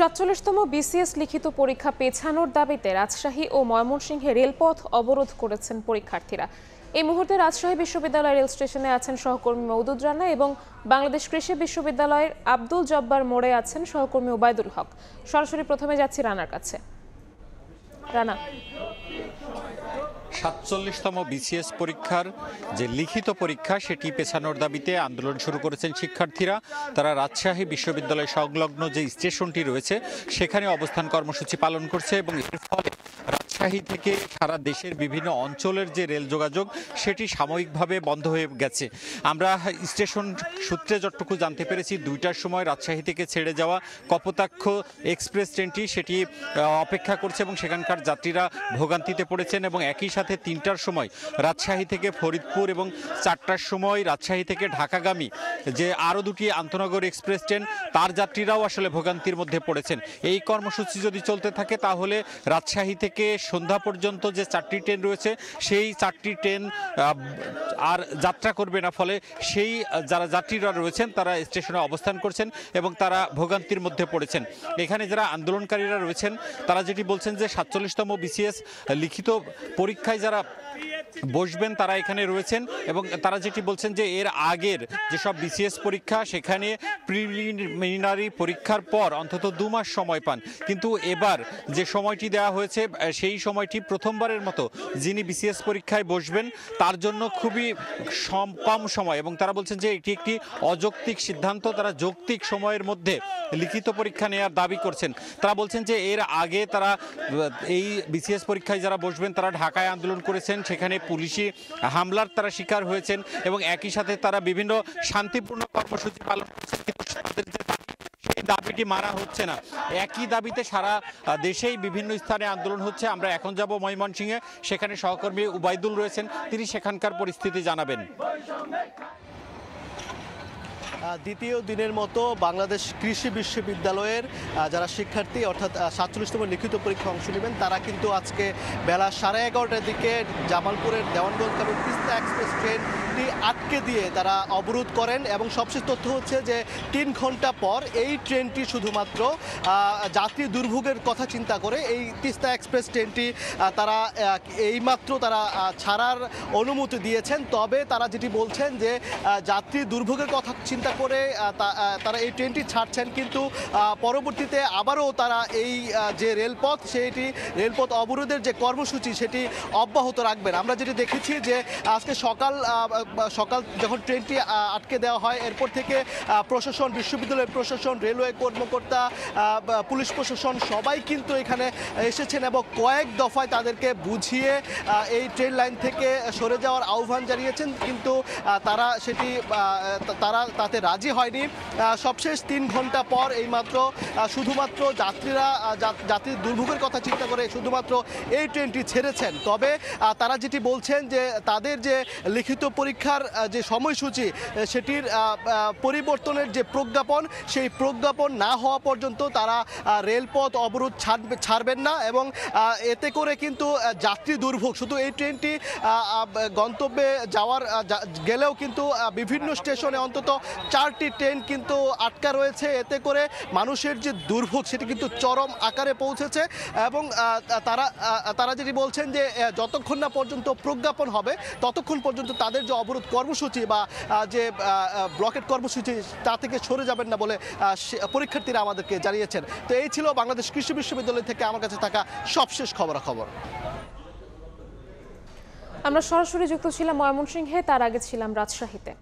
৪৭তম BCS লিখিত পরীক্ষা পেছানোর দাবিতে রাজশাহী ও ময়মনসিংহে রেলপথ অবরোধ করেছেন পরীক্ষার্থীরা। এই মুহূর্তে রাজশাহী বিশ্ববিদ্যালয় রেল স্টেশনে আছেন সহকর্মী মওদুদ রানা এবং বাংলাদেশ কৃষি বিশ্ববিদ্যালয়ের আব্দুল জব্বার মোড়ে আছেন সহকর্মী ওবায়দুল হক। সরাসরি প্রথমে যাচ্ছি রানার কাছে। রানা, ৪৭তম বিসিএস পরীক্ষার যে লিখিত পরীক্ষা সেটি পেছানোর দাবিতে আন্দোলন শুরু করেছেন শিক্ষার্থীরা। তারা রাজশাহী বিশ্ববিদ্যালয় সংলগ্ন যে স্টেশনটি রয়েছে সেখানে অবস্থান কর্মসূচি পালন করছে এবং এর ফলে রাজশাহী থেকে সারা দেশের বিভিন্ন অঞ্চলের যে রেল যোগাযোগ সেটি সাময়িকভাবে বন্ধ হয়ে গেছে। আমরা স্টেশন সূত্রে যতটুকু জানতে পেরেছি ২টার সময় রাজশাহী থেকে ছেড়ে যাওয়া কপোতাক্ষ এক্সপ্রেস ট্রেনটি সেটি অপেক্ষা করছে এবং সেখানকার যাত্রীরা ভোগান্তিতে পড়েছেন এবং একই সাথে ৩টার সময় রাজশাহী থেকে ফরিদপুর এবং ৪টার সময় রাজশাহী থেকে ঢাকাগামী যে আরও দুটি আন্তনগর এক্সপ্রেস ট্রেন তার যাত্রীরাও আসলে ভোগান্তির মধ্যে পড়েছেন। এই কর্মসূচি যদি চলতে থাকে তাহলে রাজশাহী থেকে সন্ধ্যা পর্যন্ত যে 4টি ট্রেন রয়েছে সেই 4টি ট্রেন আর যাত্রা করবে না, ফলে সেই যারা যাত্রীরা রয়েছেন তারা স্টেশনে অবস্থান করছেন এবং তারা ভোগান্তির মধ্যে পড়েছেন। এখানে যারা আন্দোলনকারীরা রয়েছেন তারা যেটি বলছেন যে ৪৭তম বিসিএস লিখিত পরীক্ষায় যারা বসবেন তারা এখানে রয়েছেন এবং তারা যেটি বলছেন যে এর আগের যেসব বিসিএস পরীক্ষা সেখানে প্রিলিমিনারি পরীক্ষার পর অন্তত 2 মাস সময় পান, কিন্তু এবার যে সময়টি দেওয়া হয়েছে সেই সময়টি প্রথমবারের মতো যিনি বিসিএস পরীক্ষায় বসবেন তার জন্য খুবই কম সময় এবং তারা বলছেন যে এটি একটি অযৌক্তিক সিদ্ধান্ত। তারা যৌক্তিক সময়ের মধ্যে লিখিত পরীক্ষা নেওয়ার দাবি করছেন। তারা বলছেন যে এর আগে তারা এই বিসিএস পরীক্ষায় যারা বসবেন তারা ঢাকায় আন্দোলন করেছেন, সেখানে পুলিশি হামলার তারা শিকার হয়েছেন এবং একই সাথে তারা বিভিন্ন শান্তিপূর্ণ কর্মসূচি পালন করছেন, কিন্তু তাদের যে সেই দাবিটি মানা হচ্ছে না। একই দাবিতে সারা দেশেই বিভিন্ন স্থানে আন্দোলন হচ্ছে। আমরা এখন যাব ময়মনসিংহে, সেখানে সহকর্মী ওবায়দুল রয়েছেন, তিনি সেখানকার পরিস্থিতি জানাবেন। দ্বিতীয় দিনের মতো বাংলাদেশ কৃষি বিশ্ববিদ্যালয়ের যারা শিক্ষার্থী অর্থাৎ ৪৭তম লিখিত পরীক্ষা অংশ নেবেন তারা কিন্তু আজকে বেলা 11:30টার দিকে জামালপুরের দেওয়ানগঞ্জগামী তিস্তা এক্সপ্রেস ট্রেনটি আটকে দিয়ে তারা অবরোধ করেন এবং সবশেষ তথ্য হচ্ছে যে 3 ঘন্টা পর এই ট্রেনটি শুধুমাত্র যাত্রী দুর্ভোগের কথা চিন্তা করে এই তিস্তা এক্সপ্রেস ট্রেনটি তারা এইমাত্র তারা ছাড়ার অনুমতি দিয়েছেন। তবে তারা যেটি বলছেন যে যাত্রী দুর্ভোগের কথা চিন্তা করে তারা এই ট্রেনটি ছাড়ছেন, কিন্তু পরবর্তীতে আবারও তারা এই যে রেলপথ সেইটি রেলপথ অবরোধের যে কর্মসূচি সেটি অব্যাহত রাখবেন। আমরা যেটি দেখেছি যে আজকে সকাল যখন ট্রেনটি আটকে দেওয়া হয় এরপর থেকে প্রশাসন, বিশ্ববিদ্যালয়ের প্রশাসন, রেলওয়ে কর্মকর্তা, পুলিশ প্রশাসন সবাই কিন্তু এখানে এসেছেন এবং কয়েক দফায় তাদেরকে বুঝিয়ে এই ট্রেন লাইন থেকে সরে যাওয়ার আহ্বান জানিয়েছেন, কিন্তু তারা সেটি তাতে রাজি হয়নি। সবশেষ 3 ঘন্টা পর এইমাত্র শুধুমাত্র যাত্রীর দুর্ভোগের কথা চিন্তা করে শুধুমাত্র এই ট্রেনটি ছেড়েছেন। তবে তারা যেটি বলছেন যে তাদের যে লিখিত পরীক্ষার যে সময়সূচি সেটির পরিবর্তনের যে প্রজ্ঞাপন সেই প্রজ্ঞাপন না হওয়া পর্যন্ত তারা রেলপথ অবরোধ ছাড়বেন না এবং এতে করে কিন্তু যাত্রী দুর্ভোগ, শুধু এই ট্রেনটি গন্তব্যে গেলেও কিন্তু বিভিন্ন স্টেশনে অন্তত 4টি ট্রেন কিন্তু আটকা রয়েছে। এতে করে মানুষের যে দুর্ভোগ সেটি কিন্তু চরম আকারে পৌঁছেছে এবং তারা যেটি বলছেন যে যতক্ষণ না পর্যন্ত প্রজ্ঞাপন হবে ততক্ষণ পর্যন্ত তাদের যে অবরোধ কর্মসূচি বা যে ব্লকেট কর্মসূচি তা থেকে সরে যাবেন না বলে পরীক্ষার্থীরা আমাদেরকে জানিয়েছেন। তো এই ছিল বাংলাদেশ কৃষি বিশ্ববিদ্যালয় থেকে আমার কাছে থাকা সবশেষ খবরাখবর। আমরা সরাসরি যুক্ত ছিলাম ময়মনসিংহে, তার আগে ছিলাম রাজশাহীতে।